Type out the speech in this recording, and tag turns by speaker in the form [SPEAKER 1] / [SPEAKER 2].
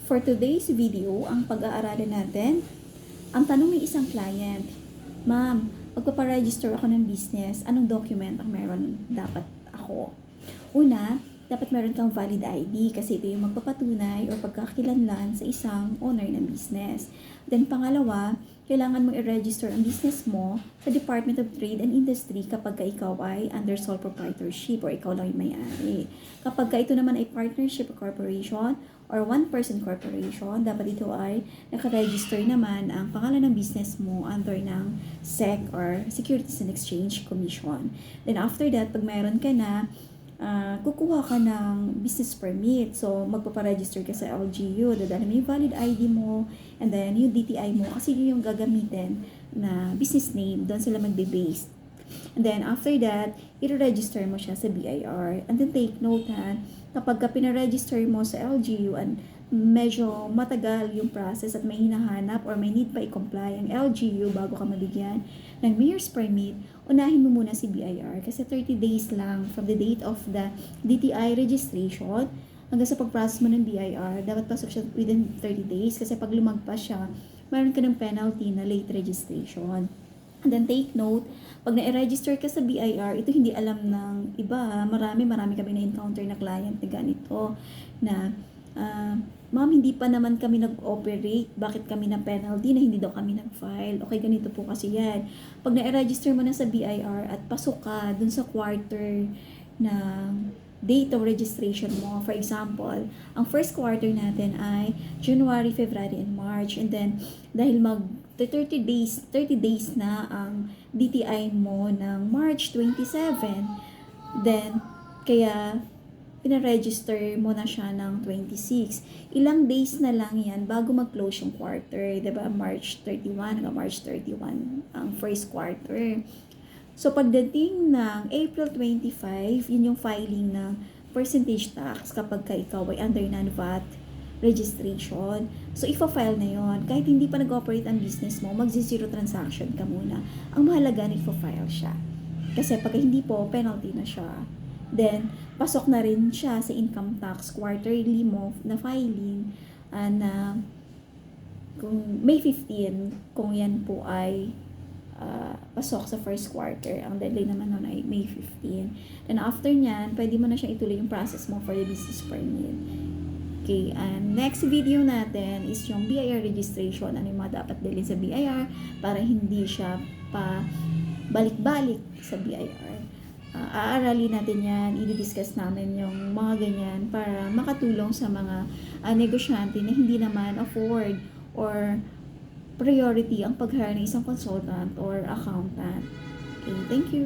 [SPEAKER 1] For today's video, ang pag-aaralan natin, ang tanong ng isang client, Ma'am, magpaparegister ako ng business, anong document ang meron dapat ako? Una, dapat meron kang valid ID kasi ito yung magpapatunay o pagkakakilanlan sa isang owner ng business. Then pangalawa, kailangan mo i-register ang business mo sa Department of Trade and Industry kapag ka ikaw ay under sole proprietorship or ikaw lang yung may-ari. Kapag ka ito naman ay partnership or corporation or one-person corporation, dapat ito ay nakaregister naman ang pangalan ng business mo under ng SEC or Securities and Exchange Commission. Then after that, pag mayroon ka na, kukuha ka ng business permit. So, magpaparegister ka sa LGU. Dadala mo yung valid ID mo and then yung DTI mo kasi yun yung gagamitin na business name. Doon sila magbe-based. And then, after that, i-register mo siya sa BIR. And then, take note ha, kapag ka pinaregister mo sa LGU and medyo matagal yung process at may hinahanap or may need pa i-comply ang LGU bago ka mabigyan ng mayor's permit, unahin mo muna si BIR kasi 30 days lang from the date of the DTI registration hanggang sa pag-process mo ng BIR, dapat pasok siya within 30 days kasi pag lumagpas siya, mayroon ka ng penalty na late registration. And then take note, pag na-register ka sa BIR, ito hindi alam ng iba. Marami kami na-encounter na client na ganito na Ma'am, hindi pa naman kami nag-operate. Bakit kami na penalty na hindi daw kami nag-file? Okay, ganito po kasi yan. Pag na-register mo na sa BIR at pasok ka dun sa quarter na date of registration mo. For example, ang first quarter natin ay January, February, and March. And then, dahil 30 days na ang DTI mo ng March 27, then, kaya pina-register mo na siya ng 26. Ilang days na lang yan bago mag-close yung quarter. Diba? March 31 hanggang March 31 ang first quarter. So, pagdating ng April 25, yun yung filing ng percentage tax kapag ka ikaw ay under non-VAT registration. So, ifa-file na yon. Kahit hindi pa nag-operate ang business mo, mag-zero transaction ka muna. Ang mahalaga na ifa-file siya. Kasi pag hindi po, penalty na siya. Then, pasok na rin siya sa income tax quarterly mo na filing na kung May 15, kung yan po ay pasok sa first quarter. Ang deadline naman nun ay May 15. And after nyan, pwede mo na siya ituloy yung process mo for the business permit. Okay, and next video natin is yung BIR registration. Ano yung mga dapat dalhin sa BIR para hindi siya pa balik-balik sa BIR. Aaralin natin yan, i-discuss namin yung mga ganyan para makatulong sa mga negosyante na hindi naman afford or priority ang pag-hire ng isang consultant or accountant. Okay, thank you!